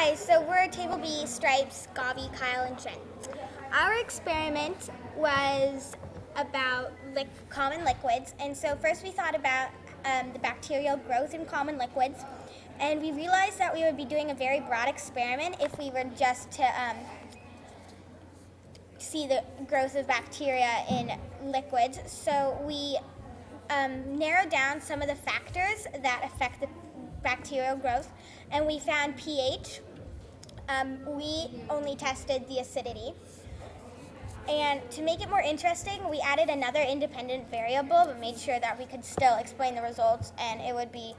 Hi, so we're Table B, Stripes, Gavi, Kyle, and Trent. Our experiment was about common liquids, and so first we thought about the bacterial growth in common liquids, and we realized that we would be doing a very broad experiment if we were just to see the growth of bacteria in liquids. So we narrowed down some of the factors that affect the bacterial growth, and we found pH. We only tested the acidity. And to make it more interesting, we added another independent variable, but made sure that we could still explain the results and it would be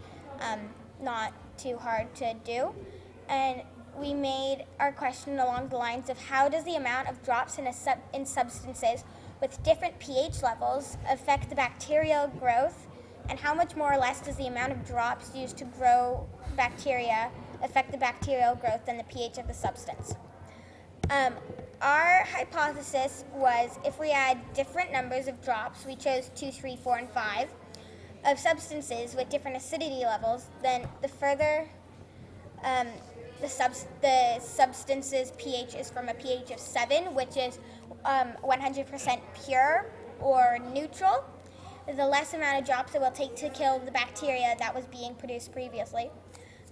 not too hard to do. And we made our question along the lines of how does the amount of drops in substances with different pH levels affect the bacterial growth, and how much more or less does the amount of drops used to grow bacteria affect the bacterial growth than the pH of the substance. Our hypothesis was if we add different numbers of drops, we chose 2, 3, 4, and 5, of substances with different acidity levels, then the further the substance's pH is from a pH of 7, which is 100% pure or neutral, the less amount of drops it will take to kill the bacteria that was being produced previously.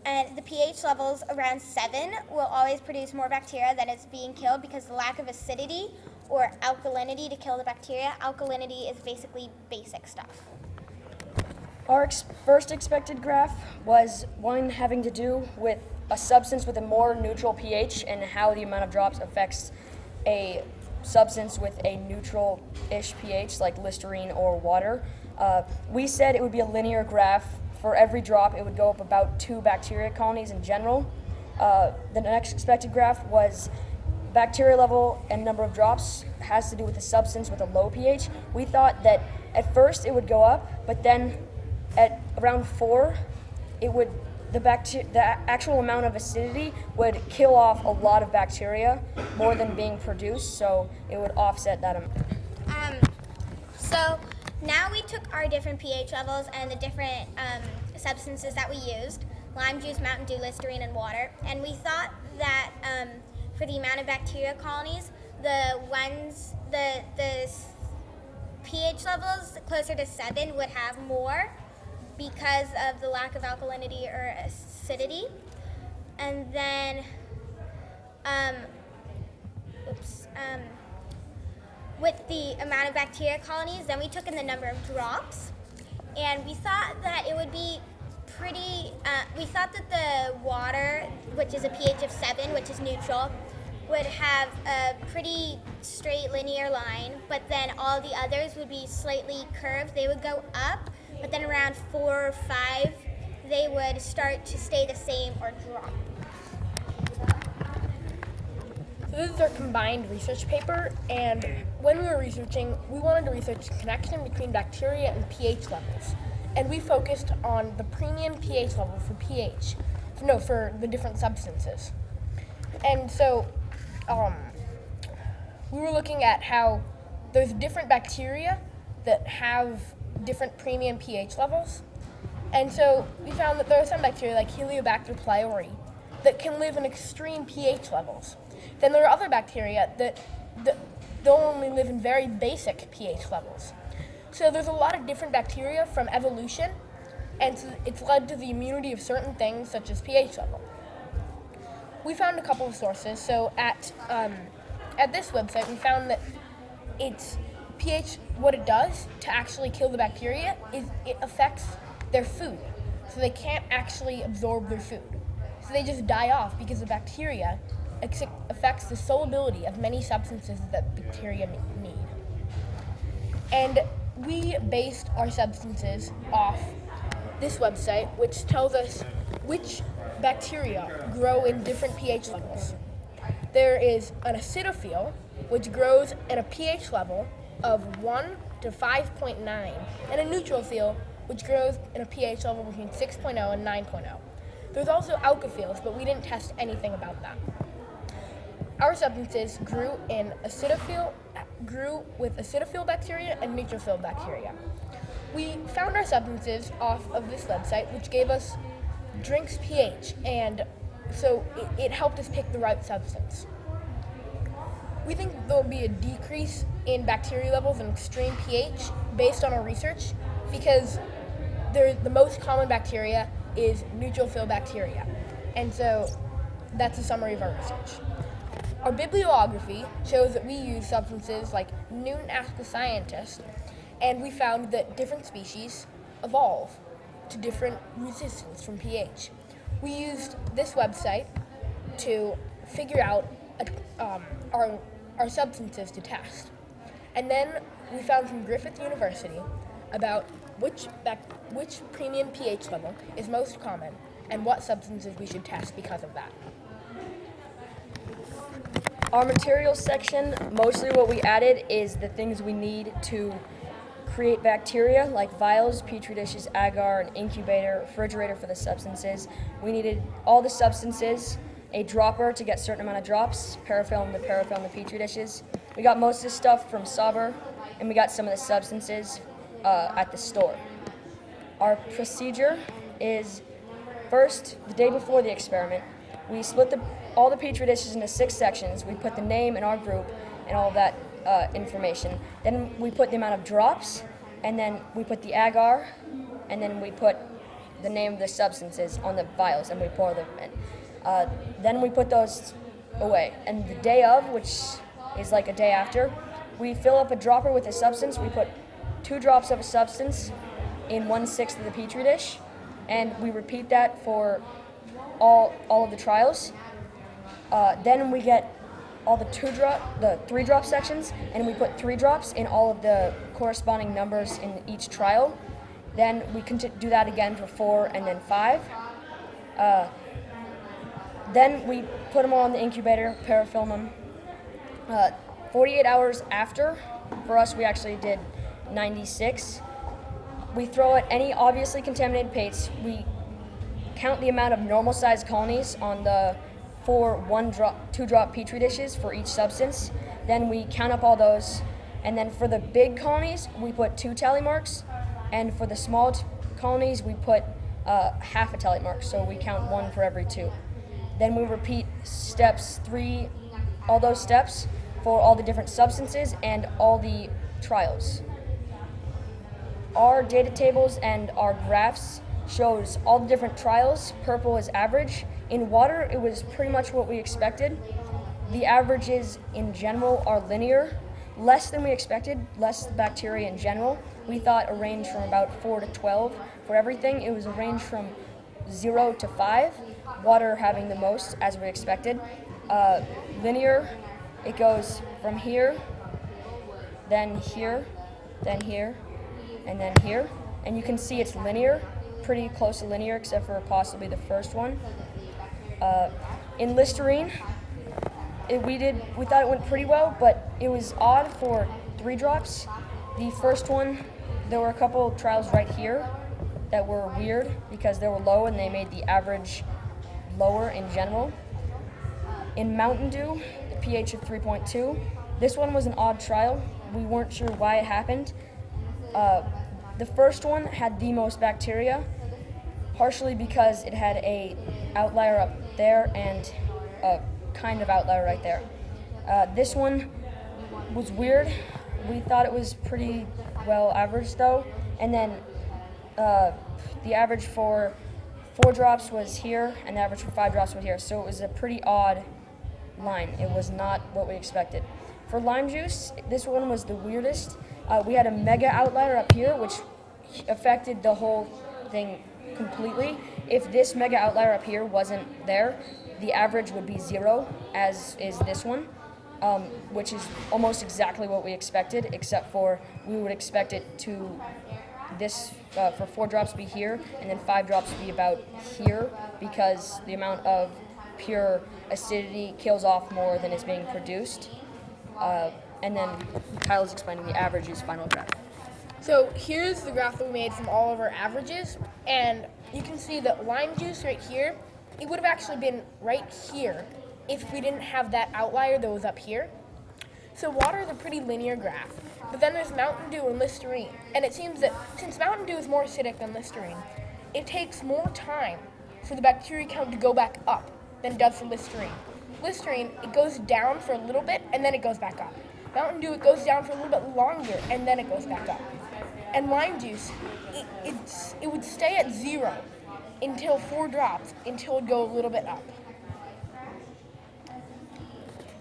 And the pH levels around 7 will always produce more bacteria that is being killed because the lack of acidity or alkalinity to kill the bacteria. Alkalinity is basically basic stuff. Our first expected graph was one having to do with a substance with a more neutral pH and how the amount of drops affects a substance with a neutral-ish pH, like Listerine or water. We said it would be a linear graph. For every drop, it would go up about 2 bacteria colonies in general. The next expected graph was bacteria level and number of drops has to do with the substance with a low pH. We thought that at first it would go up, but then at around 4, the actual amount of acidity would kill off a lot of bacteria more than being produced, so it would offset that amount. So now we took our different pH levels and the different substances that we used, lime juice, Mountain Dew, Listerine, and water, and we thought that for the amount of bacteria colonies, the pH levels closer to 7 would have more because of the lack of alkalinity or acidity. And then with the amount of bacteria colonies, then we took in the number of drops, and we thought that it would be we thought that the water, which is a pH of 7, which is neutral, would have a pretty straight linear line, but then all the others would be slightly curved. They would go up, but then around 4 or 5, they would start to stay the same or drop. So this is our combined research paper, and when we were researching, we wanted to research the connection between bacteria and pH levels. And we focused on the premium pH level for the different substances. And so we were looking at how there's different bacteria that have different premium pH levels. And so we found that there are some bacteria, like Helicobacter pylori, that can live in extreme pH levels. Then there are other bacteria that they'll only live in very basic pH levels. So there's a lot of different bacteria from evolution, and so it's led to the immunity of certain things, such as pH level. We found a couple of sources. So at this website, we found that it's pH, what it does to actually kill the bacteria is it affects their food. So they can't actually absorb their food. So they just die off because the bacteria affects the solubility of many substances that bacteria need. And we based our substances off this website, which tells us which bacteria grow in different pH levels. There is an acidophile, which grows at a pH level of 1 to 5.9, and a neutrophile, which grows in a pH level between 6.0 and 9.0. There's also alkaphiles, but we didn't test anything about that. Our substances grew with acidophile bacteria and neutrophil bacteria. We found our substances off of this website, which gave us drinks pH, and so it helped us pick the right substance. We think there will be a decrease in bacteria levels and extreme pH based on our research because the most common bacteria is neutrophil bacteria. And so that's a summary of our research. Our bibliography shows that we use substances like Newton Asked the Scientist, and we found that different species evolve to different resistance from pH. We used this website to figure out our substances to test. And then we found from Griffith University about which premium pH level is most common and what substances we should test because of that. Our materials section, mostly what we added is the things we need to create bacteria, like vials, petri dishes, agar, an incubator, refrigerator for the substances. We needed all the substances, a dropper to get a certain amount of drops, parafilm, the petri dishes. We got most of the stuff from Sauber, and we got some of the substances at the store. Our procedure is, first, the day before the experiment, we split all the petri dishes into 6 sections. We put the name and our group and all of that information. Then we put the amount of drops, and then we put the agar, and then we put the name of the substances on the vials, and we pour them in. Then we put those away. And the day of, which is like a day after, we fill up a dropper with a substance. We put 2 drops of a substance in 1/6 of the petri dish, and we repeat that for all of the trials. Then we get all the 3-drop sections, and we put 3 drops in all of the corresponding numbers in each trial. Then we do that again for 4 and then 5. Then we put them all in the incubator, parafilm them. 48 hours after, for us we actually did 96. We throw out any obviously contaminated paste. We count the amount of normal-sized colonies on the 4 2-drop petri dishes for each substance. Then we count up all those, and then for the big colonies, we put 2 tally marks, and for the small colonies, we put half a tally mark, so we count 1 for every 2. Then we repeat all those steps for all the different substances and all the trials. Our data tables and our graphs shows all the different trials. Purple is average. In water, it was pretty much what we expected. The averages in general are linear, less than we expected, less bacteria in general. We thought a range from about 4 to 12 for everything. It was a range from 0 to 5, water having the most, as we expected. Linear, it goes from here, then here, then here, and then here. And you can see it's linear, pretty close to linear, except for possibly the first one. In Listerine, we thought it went pretty well, but it was odd for 3 drops. The first one, there were a couple trials right here that were weird because they were low and they made the average lower in general. In Mountain Dew, the pH of 3.2. This one was an odd trial. We weren't sure why it happened. The first one had the most bacteria, partially because it had a outlier up there and a kind of outlier right there. This one was weird. We thought it was pretty well averaged though. And then the average for 4 drops was here, and the average for 5 drops was here. So it was a pretty odd line. It was not what we expected. For lime juice, this one was the weirdest. We had a mega outlier up here, which affected the whole thing completely. If this mega outlier up here wasn't there, the average would be 0, as is this one, which is almost exactly what we expected, except for we would expect it to for 4 drops to be here, and then 5 drops to be about here, because the amount of pure acidity kills off more than is being produced. And then Kyle's explaining the averages final graph. So here's the graph that we made from all of our averages, and you can see that lime juice right here, it would have actually been right here if we didn't have that outlier that was up here. So water is a pretty linear graph, but then there's Mountain Dew and Listerine, and it seems that since Mountain Dew is more acidic than Listerine, it takes more time for the bacteria count to go back up. than it does for Listerine. Listerine, it goes down for a little bit and then it goes back up. Mountain Dew, it goes down for a little bit longer and then it goes back up. And lime juice, it would stay at 0 until 4 drops, until it would go a little bit up.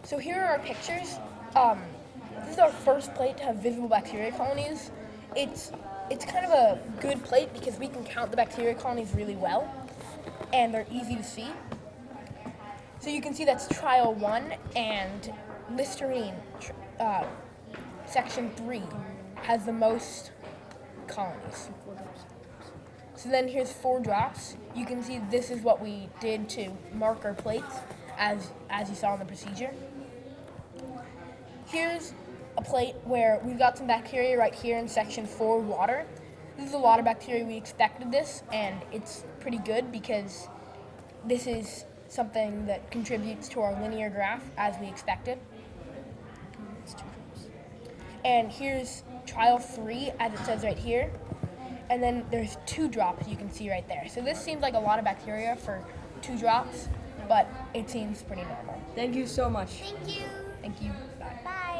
So here are our pictures. This is our first plate to have visible bacteria colonies. It's kind of a good plate because we can count the bacteria colonies really well, and they're easy to see. So you can see that's trial 1, and Listerine, section 3, has the most colonies. So then here's 4 drops. You can see this is what we did to mark our plates, as you saw in the procedure. Here's a plate where we've got some bacteria right here in section 4, water. This is a lot of bacteria. We expected this, and it's pretty good because this is something that contributes to our linear graph as we expected. And here's trial 3, as it says right here. And then there's 2 drops you can see right there. So this seems like a lot of bacteria for 2 drops, but it seems pretty normal. Thank you so much. Thank you. Thank you. Bye. Bye.